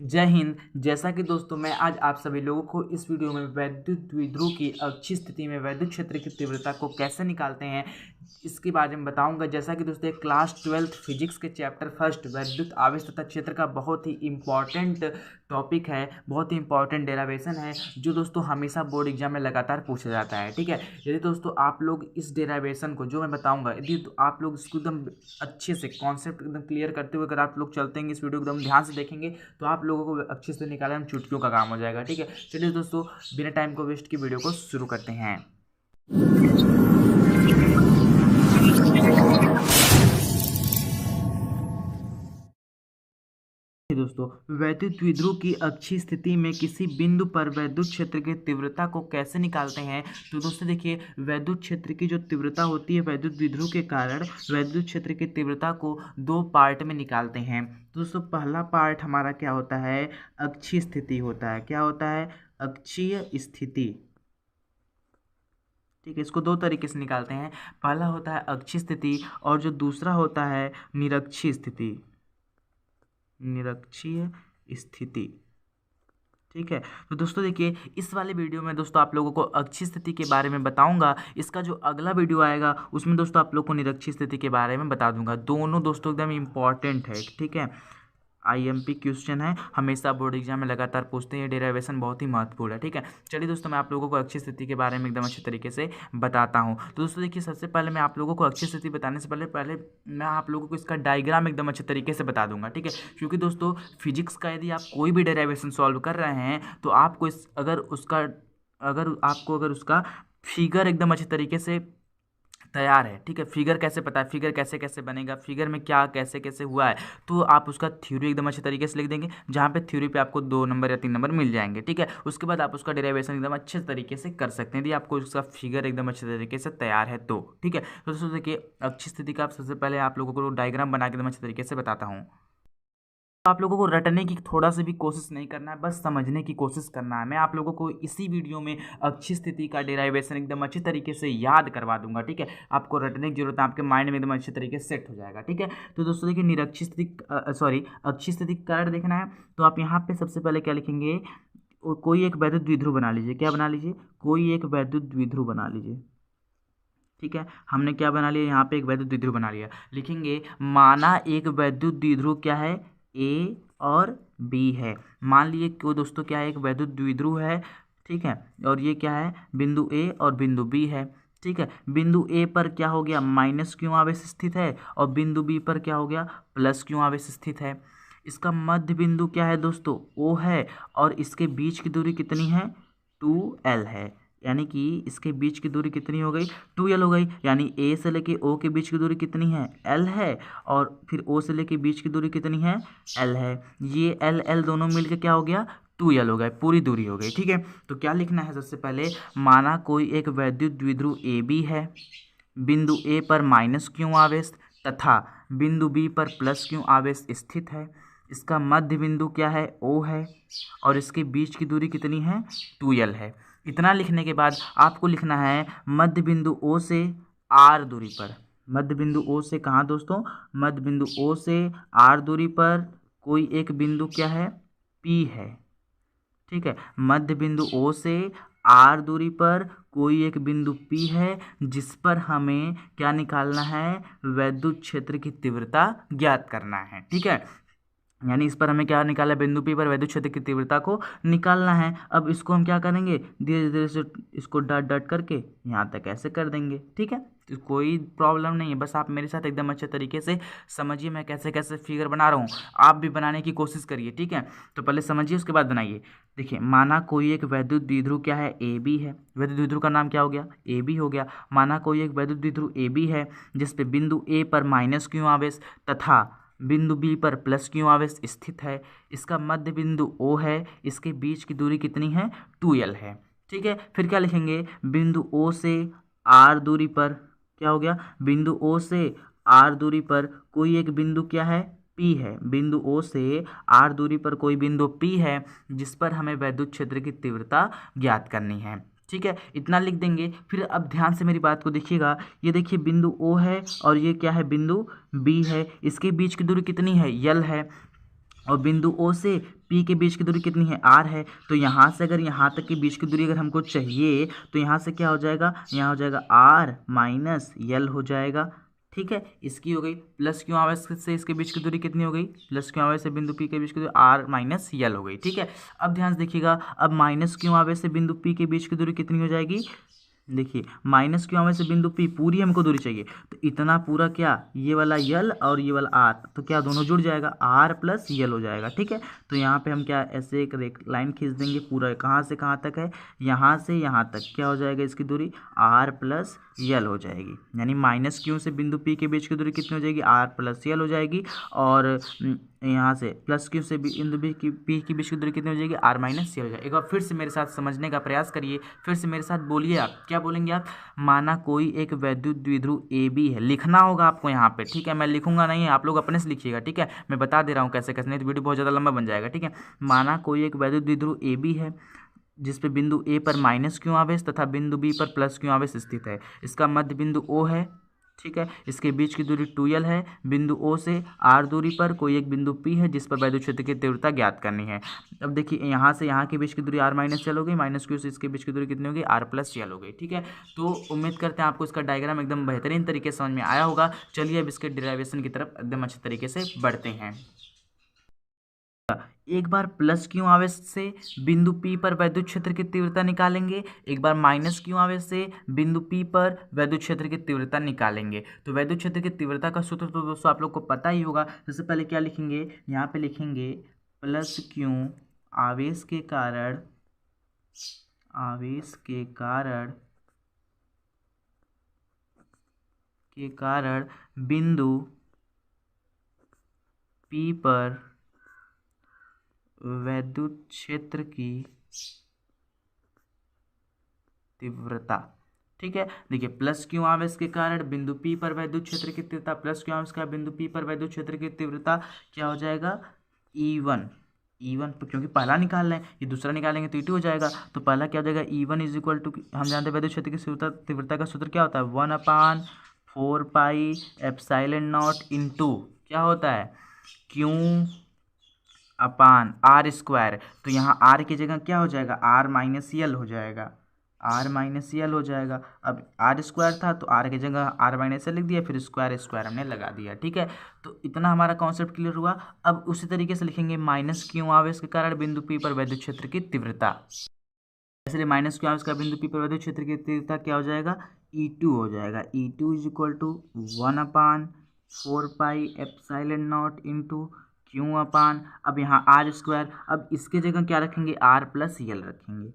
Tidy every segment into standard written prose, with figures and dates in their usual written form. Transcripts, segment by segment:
जय हिंद। जैसा कि दोस्तों मैं आज आप सभी लोगों को इस वीडियो में वैद्युत द्विध्रुव की अच्छी स्थिति में वैद्युत क्षेत्र की तीव्रता को कैसे निकालते हैं इसके बारे में बताऊंगा। जैसा कि दोस्तों क्लास 12th फिजिक्स के चैप्टर फर्स्ट वैद्युत आवेश तथा क्षेत्र का बहुत ही इंपॉर्टेंट टॉपिक है, बहुत ही इंपॉर्टेंट डेरिवेशन है जो दोस्तों हमेशा बोर्ड एग्जाम में लगातार पूछा जाता है। ठीक है, यदि दोस्तों आप लोग इस डेरिवेशन को जो मैं बताऊंगा यदि तो आप लोग इसको एकदम अच्छे से कॉन्सेप्ट एकदम क्लियर करते हुए अगर आप लोग चलते हैं इस वीडियो को एकदम ध्यान से देखेंगे तो आप लोगों को अच्छे से निकालने में चुटकियों का काम हो जाएगा। ठीक है, चलिए दोस्तों बिना टाइम को वेस्ट की वीडियो को शुरू करते हैं। दोस्तों वैद्युत द्विध्रुव की अच्छी स्थिति में किसी बिंदु पर वैद्युत क्षेत्र की तीव्रता को कैसे निकालते हैं। तो दोस्तों देखिए, वैद्युत क्षेत्र की जो तीव्रता होती है वैद्युत द्विध्रुव के कारण वैद्युत क्षेत्र की तीव्रता को दो पार्ट में निकालते हैं। तो दोस्तों पहला पार्ट हमारा क्या होता है, अक्षीय स्थिति होता है। क्या होता है, अक्षीय स्थिति। ठीक है, इसको दो तरीके से निकालते हैं, पहला होता है अक्षीय स्थिति और जो दूसरा होता है निरक्षीय स्थिति। निरक्षीय स्थिति। ठीक है, तो दोस्तों देखिए इस वाले वीडियो में दोस्तों आप लोगों को अक्षीय स्थिति के बारे में बताऊंगा। इसका जो अगला वीडियो आएगा उसमें दोस्तों आप लोग को निरक्षीय स्थिति के बारे में बता दूंगा। दोनों दोस्तों एकदम इंपॉर्टेंट है। ठीक है, आईएमपी क्वेश्चन है, हमेशा बोर्ड एग्जाम में लगातार पूछते हैं, डेरिवेशन बहुत ही महत्वपूर्ण है। ठीक है, चलिए दोस्तों मैं आप लोगों को अक्षीय स्थिति के बारे में एकदम अच्छे तरीके से बताता हूँ। तो दोस्तों देखिए, सबसे पहले मैं आप लोगों को अक्षीय स्थिति बताने से पहले मैं आप लोगों को इसका डायग्राम एकदम अच्छे तरीके से बता दूंगा। ठीक है, क्योंकि दोस्तों फिजिक्स का यदि आप कोई भी डेरिवेशन सॉल्व कर रहे हैं तो आपको अगर उसका फिगर एकदम अच्छे तरीके से तैयार है। ठीक है, फिगर कैसे पता है, फिगर कैसे कैसे बनेगा, फिगर में क्या कैसे कैसे हुआ है, तो आप उसका थ्योरी एकदम अच्छे तरीके से लिख देंगे, जहाँ पे थ्योरी पे आपको 2 नंबर या 3 नंबर मिल जाएंगे। ठीक है, उसके बाद आप उसका डेरिवेशन एकदम अच्छे तरीके से कर सकते हैं यदि आपको उसका फिगर एकदम अच्छे तरीके से तैयार है तो। ठीक है, तो दोस्तों देखिए अच्छी स्थिति का आप सबसे पहले आप लोगों को डायग्राम बना के एकदम अच्छे तरीके से बताता हूँ। आप लोगों को रटने की थोड़ा सा भी कोशिश नहीं करना है, बस समझने की कोशिश करना है। मैं आप लोगों को इसी वीडियो में अच्छी स्थिति का डेरिवेशन एकदम अच्छे तरीके से याद करवा दूंगा। ठीक है, आपको रटने की जरूरत है, आपके माइंड में एकदम अच्छे तरीके से सेट हो जाएगा। ठीक है, तो दोस्तों देखिए निरक्षी स्थिति अच्छी स्थिति का कारण देखना है तो आप यहाँ पे सबसे पहले क्या लिखेंगे, कोई एक वैद्युत द्विध्रुव बना लीजिए। क्या बना लीजिए, कोई एक वैद्युत द्विध्रुव बना लीजिए। ठीक है, हमने क्या बना लिया, यहाँ पे एक वैद्युत द्विध्रुव बना लिया। लिखेंगे माना एक वैद्युत द्विध्रुव क्या है, ए और बी है। मान लिए कि दोस्तों क्या है, एक वैद्युत द्विध्रुव है। ठीक है, और ये क्या है, बिंदु ए और बिंदु बी है। ठीक है, बिंदु ए पर क्या हो गया, माइनस क्यों आवेश स्थित है और बिंदु बी पर क्या हो गया, प्लस क्यों आवेश स्थित है। इसका मध्य बिंदु क्या है दोस्तों, ओ है और इसके बीच की दूरी कितनी है, 2l है। यानी कि इसके बीच की दूरी कितनी हो गई, 2l हो गई। यानी ए से लेके ओ के बीच की दूरी कितनी है, l है, और फिर ओ से लेके बीच की दूरी कितनी है, l है। ये l l दोनों मिलके क्या हो गया, 2l हो गए, पूरी दूरी हो गई। ठीक है, तो क्या लिखना है सबसे पहले, माना कोई एक वैद्युत द्विध्रुव ए बी है, बिंदु ए पर माइनस क्यों आवेश तथा बिंदु बी पर प्लस क्यों आवेश स्थित है। इसका मध्य बिंदु क्या है, ओ है, और इसके बीच की दूरी कितनी है, 2l है। इतना लिखने के बाद आपको लिखना है मध्य बिंदु ओ से आर दूरी पर, मध्य बिंदु ओ से कहाँ दोस्तों, मध्य बिंदु ओ से आर दूरी पर कोई एक बिंदु क्या है, पी है। ठीक है, मध्य बिंदु ओ से आर दूरी पर कोई एक बिंदु पी है जिस पर हमें क्या निकालना है, वैद्युत क्षेत्र की तीव्रता ज्ञात करना है। ठीक है, यानी इस पर हमें क्या निकाला, बिंदु पी पर वैद्युत क्षेत्र की तीव्रता को निकालना है। अब इसको हम क्या करेंगे, धीरे धीरे से इसको डट डट करके यहाँ तक ऐसे कर देंगे। ठीक है, तो कोई प्रॉब्लम नहीं है, बस आप मेरे साथ एकदम अच्छे तरीके से समझिए मैं कैसे कैसे फिगर बना रहा हूँ, आप भी बनाने की कोशिश करिए। ठीक है, तो पहले समझिए उसके बाद बनाइए। देखिए माना कोई एक वैद्युत द्विध्रुव क्या है, ए बी है। वैद्युत द्विध्रुव का नाम क्या हो गया, ए बी हो गया। माना कोई एक वैद्युत द्विध्रुव ए बी है जिसपे बिंदु ए पर माइनस क्यों आवेश तथा बिंदु बी पर प्लस क्यों आवेश स्थित है। इसका मध्य बिंदु ओ है, इसके बीच की दूरी कितनी है, 2l है। ठीक है, फिर क्या लिखेंगे, बिंदु ओ से आर दूरी पर क्या हो गया, बिंदु ओ से आर दूरी पर कोई एक बिंदु क्या है, पी है। बिंदु ओ से आर दूरी पर कोई बिंदु पी है जिस पर हमें वैद्युत क्षेत्र की तीव्रता ज्ञात करनी है। ठीक है, इतना लिख देंगे। फिर अब ध्यान से मेरी बात को देखिएगा, ये देखिए बिंदु ओ है और ये क्या है, बिंदु बी है। इसके बीच की दूरी कितनी है, यल है। और बिंदु ओ से पी के बीच की दूरी कितनी है, आर है। तो यहाँ से अगर यहाँ तक के बीच की दूरी अगर हमको चाहिए तो यहाँ से क्या हो जाएगा, यहाँ हो जाएगा आर माइनस यल हो जाएगा। ठीक है, इसकी हो गई। प्लस क्यू आवेश से इसके बीच की दूरी कितनी हो गई, प्लस क्यू आवेश से बिंदु पी के बीच की दूरी आर माइनस यल हो गई। ठीक है, अब ध्यान से देखिएगा, अब माइनस क्यू आवेश से बिंदु पी के बीच की दूरी कितनी हो जाएगी, देखिए माइनस क्यू आवेश से बिंदु पी पूरी हमको दूरी चाहिए, तो इतना पूरा क्या, ये वाला यल और ये वाला आर, तो क्या दोनों जुड़ जाएगा, आर प्लस यल हो जाएगा। ठीक है, तो यहाँ पे हम क्या ऐसे एक लाइन खींच देंगे, पूरा कहाँ से कहाँ तक है, यहाँ से यहाँ तक क्या हो जाएगा, इसकी दूरी आर प्लस यल हो जाएगी। यानी माइनस क्यू से बिंदु पी के बीच की दूरी कितनी हो जाएगी, आर प्लस यल हो जाएगी। और यहाँ से प्लस क्यू से बिंदु पी की बीच की दूरी कितनी हो जाएगी, आर माइनस यल हो जाएगी। एक बार फिर से मेरे साथ समझने का प्रयास करिए, फिर से मेरे साथ बोलिए। आप क्या बोलेंगे, आप माना कोई एक वैद्युत द्विध्रुव ए बी है, लिखना होगा आपको यहाँ पे। ठीक है, मैं लिखूंगा नहीं, आप लोग अपने से लिखिएगा। ठीक है, मैं बता दे रहा हूँ कैसे कैसे, नहीं तो वीडियो बहुत ज़्यादा लंबा बन जाएगा। ठीक है, माना कोई एक वैद्युत द्विध्रुव ए बी है जिस पे बिंदु ए पर माइनस क्यू आवेश तथा बिंदु बी पर प्लस क्यू आवेश स्थित है। इसका मध्य बिंदु ओ है। ठीक है, इसके बीच की दूरी 2l है। बिंदु ओ से r दूरी पर कोई एक बिंदु P है जिस पर वैद्युत क्षेत्र की तीव्रता ज्ञात करनी है। अब देखिए, यहाँ से यहाँ के बीच की दूरी r माइनस यल हो गई, माइनस क्यू से इसके बीच की दूरी कितनी होगी, r प्लस यल हो गई। ठीक है, तो उम्मीद करते हैं आपको इसका डायग्राम एकदम बेहतरीन तरीके से समझ में आया होगा। चलिए अब इसके डिराइवेशन की तरफ एकदम अच्छे तरीके से बढ़ते हैं। एक बार प्लस क्यू आवेश से बिंदु P पर वैद्युत क्षेत्र की तीव्रता निकालेंगे, एक बार माइनस क्यू आवेश से बिंदु P पर वैद्युत क्षेत्र की तीव्रता निकालेंगे। तो वैद्युत क्षेत्र की तीव्रता का सूत्र तो दोस्तों आप लोग को पता ही होगा। सबसे पहले क्या लिखेंगे, यहाँ पे लिखेंगे प्लस क्यू आवेश के कारण बिंदु P पर वैद्युत क्षेत्र की तीव्रता। ठीक है, देखिए प्लस क्यू आवेश के कारण बिंदु P पर वैद्युत क्षेत्र की तीव्रता, प्लस क्यू आवेश का बिंदु P पर वैद्युत क्षेत्र की तीव्रता क्या हो जाएगा, E1। क्योंकि पहला निकाल रहे हैं, ये दूसरा निकालेंगे तो E2 हो जाएगा। तो पहला क्या हो जाएगा, E1 इज इक्वल टू, हम जानते हैं वैद्युत क्षेत्र की तीव्रता का सूत्र क्या होता है, 1/4 पाई एप्सिलॉन नॉट इंटू क्या होता है, क्यू अपान आर स्क्वायर। तो यहाँ आर की जगह क्या हो जाएगा, आर माइनस यल हो जाएगा, आर माइनस यल हो जाएगा। अब आर स्क्वायर था तो आर की जगह आर माइनस यल लिख दिया, फिर स्क्वायर स्क्वायर हमने लगा दिया। ठीक है, तो इतना हमारा कॉन्सेप्ट क्लियर हुआ। अब उसी तरीके से लिखेंगे माइनस क्यू आवेश के कारण बिंदु पी पर वैद्युत क्षेत्र की तीव्रता, इसलिए माइनस क्यू आवेश का बिंदु पी पर वैद्युत क्षेत्र की तीव्रता क्या हो जाएगा, E2 हो जाएगा। E2 is equal to 1/4 pi epsilon nought into Q upon, अब यहाँ आर स्क्वायर, अब इसके जगह क्या रखेंगे, आर प्लस यल रखेंगे।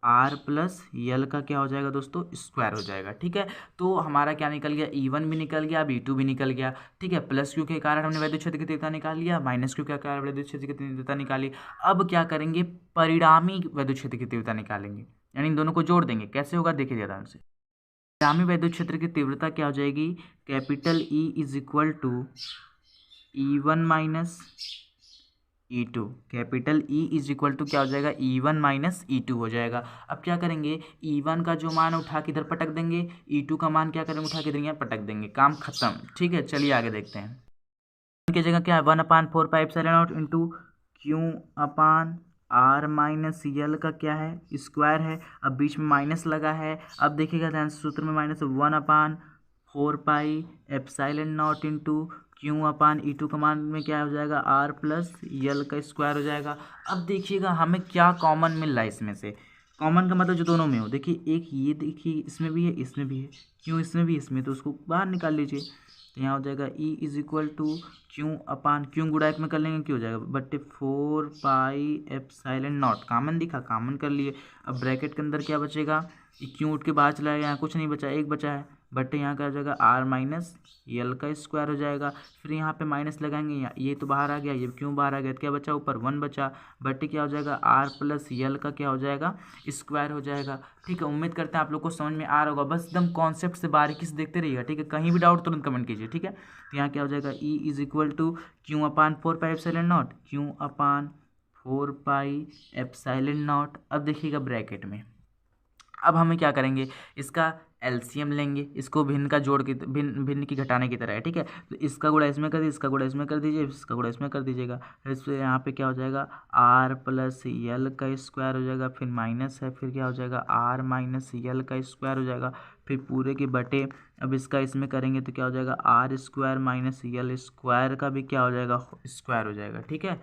आर प्लस यल का क्या हो जाएगा दोस्तों, स्क्वायर हो जाएगा। ठीक है, तो हमारा क्या निकल गया, E1 भी निकल गया, अब E2 भी निकल गया। ठीक है, प्लस क्यू के कारण हमने वैद्युत क्षेत्र की तीव्रता निकाल लिया, माइनस क्यू के कारण वैद्युत क्षेत्र की तीव्रता निकाली। अब क्या करेंगे, परिणामी वैद्युत क्षेत्र की तीव्रता निकालेंगे, यानी इन दोनों को जोड़ देंगे। कैसे होगा देखिए ध्यान से, परिणामी वैद्युत क्षेत्र की तीव्रता क्या हो जाएगी, capital E is equal to E1 minus E2, capital E is equal to क्या हो जाएगा, E1 माइनस E2 हो जाएगा। अब क्या करेंगे, E1 का जो मान उठा के इधर पटक देंगे, E2 का मान क्या करेंगे, उठा के इधर पटक देंगे, काम खत्म। ठीक है, चलिए आगे देखते हैं। की जगह क्या है, 1/4 pi epsilon nought into Q upon R minus यल का क्या है, स्क्वायर है। अब बीच में माइनस लगा है, अब देखिएगा ध्यान से, सूत्र में minus 1/4 pi epsilon nought into Q अपान E2 का मान में क्या हो जाएगा, आर प्लस यल का स्क्वायर हो जाएगा। अब देखिएगा हमें क्या कॉमन मिल रहा है इसमें से, कॉमन का मतलब जो दोनों में हो। देखिए एक ये, देखिए इसमें भी है, इसमें भी है, क्यों इसमें भी, इसमें, तो उसको बाहर निकाल लीजिए। तो यहाँ हो जाएगा E is equal to q upon, q गुणा एक में कर लेंगे, क्यों हो जाएगा, बटे 4 पाई एप्सिलॉन नॉट, कॉमन दिखा, कॉमन कर लिए। अब ब्रैकेट के अंदर क्या बचेगा, क्यू उठ के बाहर चला गया, यहाँ कुछ नहीं बचा, एक बचा है, बटे यहाँ क्या हो जाएगा, आर माइनस यल का स्क्वायर हो जाएगा। फिर यहाँ पे माइनस लगाएंगे, ये तो बाहर आ गया, ये क्यों बाहर आ गया, तो क्या बचा, ऊपर 1 बचा, बटे क्या हो जाएगा, आर प्लस यल का क्या हो जाएगा, स्क्वायर हो जाएगा। ठीक है, उम्मीद करते हैं आप लोग को समझ में आ रहा होगा। बस एकदम कॉन्सेप्ट से बारीकी से देखते रहिएगा। ठीक है, कहीं भी डाउट तुरंत कमेंट कीजिए। ठीक है, तो यहाँ क्या हो जाएगा, E is equal to q upon 4 pi epsilon naught, q upon 4 pi epsilon naught. अब देखिएगा ब्रैकेट में, अब हमें क्या करेंगे, इसका एलसीएम लेंगे, इसको भिन्न का जोड़ की भिन्न भिन्न की घटाने की तरह है, ठीक है। तो इसका गुणा इसमें कर दीजिए, इसका गुणा इसमें कर दीजिए, इसका गुणा इसमें कर दीजिएगा। इससे यहाँ पे क्या हो जाएगा, आर प्लस यल का स्क्वायर हो जाएगा, फिर माइनस है, फिर क्या हो जाएगा आर माइनस यल का स्क्वायर हो जाएगा, फिर पूरे के बटे। अब इसका इसमें करेंगे तो क्या हो जाएगा, r square minus l square का भी क्या हो जाएगा, स्क्वायर हो जाएगा, ठीक है।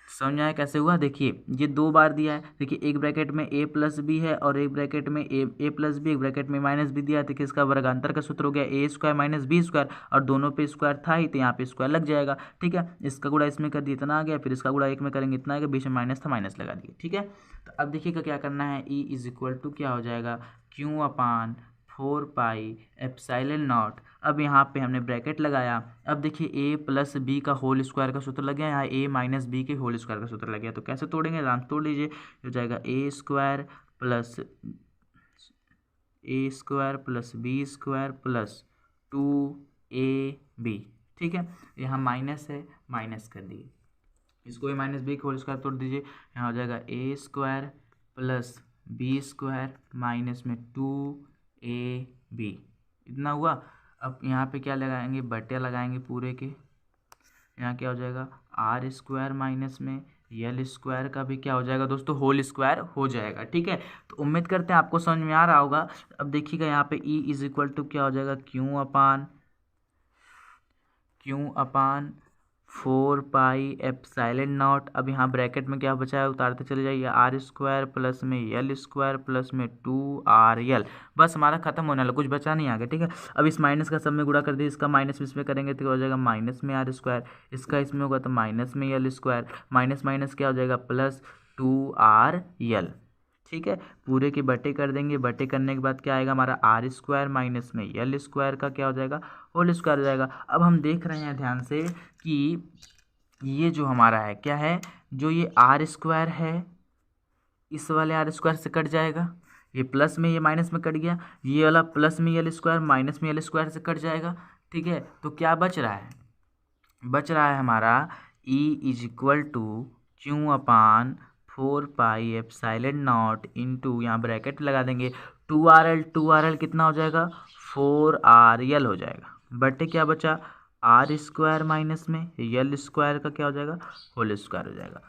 समझ में आया कैसे हुआ। देखिए ये 2 बार दिया है, देखिए एक ब्रैकेट में ए प्लस बी है और एक ब्रैकेट में ए प्लस बी, एक ब्रैकेट में माइनस बी दिया है। देखिए इसका वर्गांतर का सूत्र हो गया ए स्क्वायर माइनस बी स्क्वायर, और दोनों पे स्क्वायर था ही तो यहाँ पे स्क्वायर लग जाएगा, ठीक है। इसका गुणा इसमें कर दिया इतना आ गया, फिर इसका गुणा एक में करेंगे इतना आ गया, बीच में माइनस था माइनस लगा दिए, ठीक है। तो अब देखिएगा क्या करना है, ई इज इक्वल टू क्या हो जाएगा, Q upon 4 pi epsilon not. अब यहाँ पे हमने ब्रैकेट लगाया। अब देखिए ए प्लस बी का होल स्क्वायर का सूत्र लग गया, यहाँ ए माइनस बी के होल स्क्वायर का सूत्र लग गया। तो कैसे तोड़ेंगे, आराम से तोड़ लीजिए। हो जाएगा A square plus B square plus 2ab, ठीक है। यहाँ माइनस है, माइनस कर दिए, इसको ए माइनस बी के होल स्क्वायर तोड़ दीजिए। यहाँ हो जाएगा A square plus B square minus में 2ab, इतना हुआ। अब यहाँ पे क्या लगाएंगे, बटे लगाएंगे पूरे के। यहाँ क्या हो जाएगा, आर स्क्वायर माइनस में यल स्क्वायर का भी क्या हो जाएगा दोस्तों, होल स्क्वायर हो जाएगा, ठीक है। तो उम्मीद करते हैं आपको समझ में आ रहा होगा। अब देखिएगा यहाँ पे ई इज इक्वल टू क्या हो जाएगा, Q upon 4 pi epsilon not. अब यहाँ ब्रैकेट में क्या बचा है, उतारते चले जाइए, आर स्क्वायर प्लस में यल स्क्वायर प्लस में 2RL। बस हमारा खत्म होने वाला, कुछ बचा नहीं आगे, ठीक है। अब इस माइनस का सब में गुणा कर दिए, इसका माइनस इसमें करेंगे तो क्या हो जाएगा, माइनस में आर स्क्वायर, इसका इसमें होगा तो माइनस में यल स्क्वायर, माइनस माइनस क्या हो जाएगा प्लस 2RL, ठीक है। पूरे के बटे कर देंगे, बटे करने के बाद क्या आएगा हमारा, आर स्क्वायर माइनस में यल स्क्वायर का क्या हो जाएगा, होल स्क्वायर हो जाएगा। अब हम देख रहे हैं ध्यान से कि ये जो हमारा है क्या है, जो ये आर स्क्वायर है इस वाले आर स्क्वायर से कट जाएगा, ये प्लस में ये माइनस में कट गया, ये वाला प्लस में यल स्क्वायर माइनस में यल स्क्वायर से कट जाएगा, ठीक है। तो क्या बच रहा है, बच रहा है हमारा E is equal to q upon 4 pi epsilon naught into, यहाँ ब्रैकेट लगा देंगे, 2RL कितना हो जाएगा, 4RL हो जाएगा, बटे क्या बचा, आर स्क्वायर माइनस में यल स्क्वायर का क्या हो जाएगा, होल स्क्वायर हो जाएगा।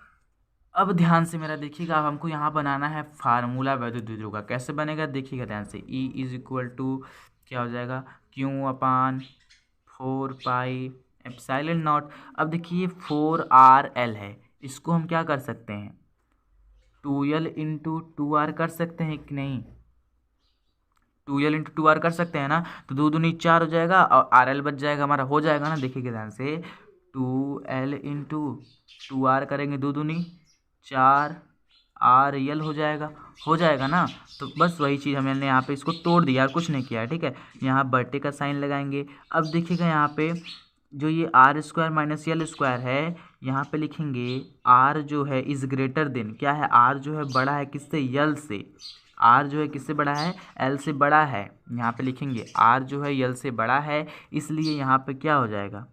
अब ध्यान से मेरा देखिएगा, अब हमको यहाँ बनाना है फार्मूला वैद्युत द्विध्रुव का। कैसे बनेगा देखिएगा ध्यान से, ई इज इक्वल टू क्या हो जाएगा, Q upon 4 pi epsilon not. अब देखिए 4RL है, इसको हम क्या कर सकते हैं, 2L इंटू 2R कर सकते हैं कि नहीं, 2L इंटू 2R कर सकते हैं ना। तो 2 दूनी 4 हो जाएगा और RL बच जाएगा हमारा, हो जाएगा ना। देखिए ध्यान से 2L इंटू 2R करेंगे, 2 दूनी 4RL हो जाएगा ना। तो बस वही चीज़ हमने यहाँ पे इसको तोड़ दिया, कुछ नहीं किया, ठीक है। यहाँ बटे का साइन लगाएंगे। अब देखिएगा यहाँ पे जो ये r square minus l square है, यहाँ पे लिखेंगे आर जो है इज ग्रेटर देन, क्या है, आर जो है बड़ा है किससे, यल से। आर जो है किससे बड़ा है, एल से बड़ा है। यहाँ पे लिखेंगे आर जो है यल से बड़ा है, इसलिए यहाँ पे क्या हो जाएगा,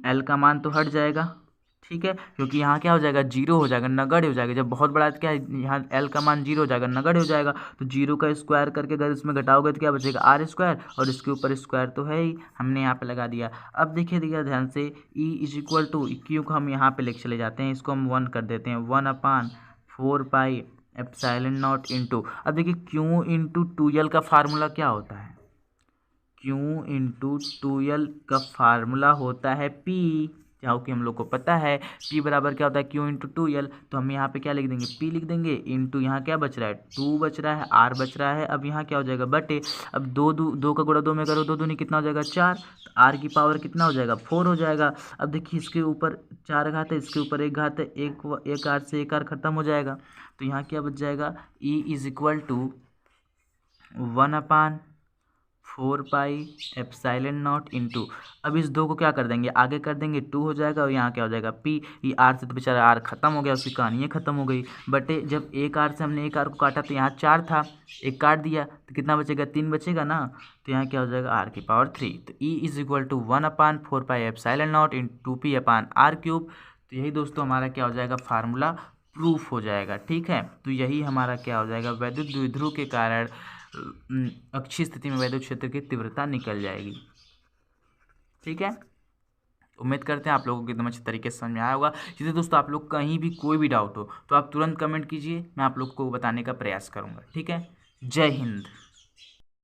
एल का मान तो हट जाएगा, ठीक है, क्योंकि यहाँ क्या हो जाएगा, जीरो हो जाएगा, नगण्य हो जाएगा। जब बहुत बड़ा क्या है, यहाँ एल का मान जीरो हो जाएगा, नगण्य हो जाएगा। तो जीरो का स्क्वायर करके अगर इसमें घटाओगे तो क्या बचेगा, आर स्क्वायर, और इसके ऊपर स्क्वायर तो है ही, हमने यहाँ पे लगा दिया। अब देखिए ध्यान से, E is equal to q को हम यहाँ पे लेके चले जाते हैं, इसको हम 1 कर देते हैं, 1 upon 4 pi epsilon naught into. अब देखिए क्यू इंटू 2L का फार्मूला क्या होता है, क्यू इंटू 2L का फार्मूला होता है पी, जहाँ कि हम लोग को पता है पी बराबर क्या होता है, क्यू इंटू 2L। तो हम यहाँ पे क्या लिख देंगे, पी लिख देंगे, इंटू यहाँ क्या बच रहा है, 2 बच रहा है, आर बच रहा है। अब यहाँ क्या हो जाएगा, बटे। अब दो का गुणा 2 में करो, 2 दूनी कितना हो जाएगा, 4। तो आर की पावर कितना हो जाएगा, 4 हो जाएगा। अब देखिए इसके ऊपर 4 घात है, इसके ऊपर 1 घात है, एक आर से 1 आर खत्म हो जाएगा। तो यहाँ क्या बच जाएगा, E is equal to 1 upon 4 pi epsilon naught into. अब इस 2 को क्या कर देंगे, आगे कर देंगे, 2 हो जाएगा, और यहाँ क्या हो जाएगा, पी। ये आर से तो बेचारा आर खत्म हो गया, उसकी कहानी खत्म हो गई। बटे जब एक आर से हमने एक आर को काटा तो यहाँ 4 था, एक काट दिया तो कितना बचेगा, 3 बचेगा ना। तो यहाँ क्या हो जाएगा, आर की पावर 3। तो E is equal to 1 upon 4 pi epsilon naught into p upon r cube. तो यही दोस्तों हमारा क्या हो जाएगा, फार्मूला प्रूफ हो जाएगा, ठीक है। तो यही हमारा क्या हो जाएगा, वैद्युत द्विध्रुव के कारण अक्षीय स्थिति में वैद्युत क्षेत्र की तीव्रता निकल जाएगी। ठीक है, उम्मीद करते हैं आप लोगों को एकदम अच्छे तरीके से समझ में आया होगा। जिसे दोस्तों आप लोग कहीं भी कोई भी डाउट हो तो आप तुरंत कमेंट कीजिए, मैं आप लोग को बताने का प्रयास करूँगा। ठीक है, जय हिंद।